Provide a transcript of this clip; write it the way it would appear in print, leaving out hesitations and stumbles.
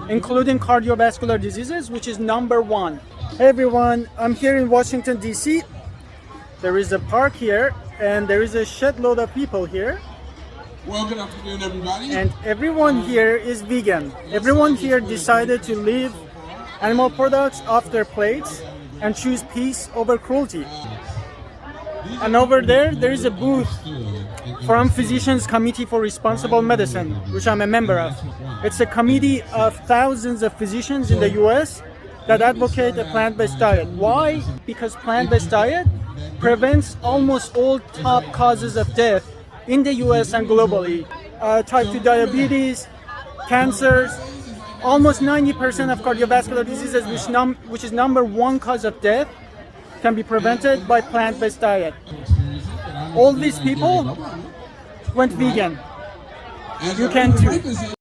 including cardiovascular diseases, which is number one. Hey everyone, I'm here in Washington, D.C. There is a park here, and there is a shed load of people here. Well, good afternoon, everybody. And everyone here is vegan. Everyone here decided to leave animal products off their plates and choose peace over cruelty. And over there is a booth from Physicians Committee for Responsible Medicine, which I'm a member of. It's a committee of thousands of physicians in the US that advocate a plant-based diet. Why? Because plant-based diet prevents almost all top causes of death in the US and globally. Type 2 diabetes, cancers, almost 90% of cardiovascular diseases, which is number one cause of death, can be prevented by plant-based diet. All these people went vegan. You can too.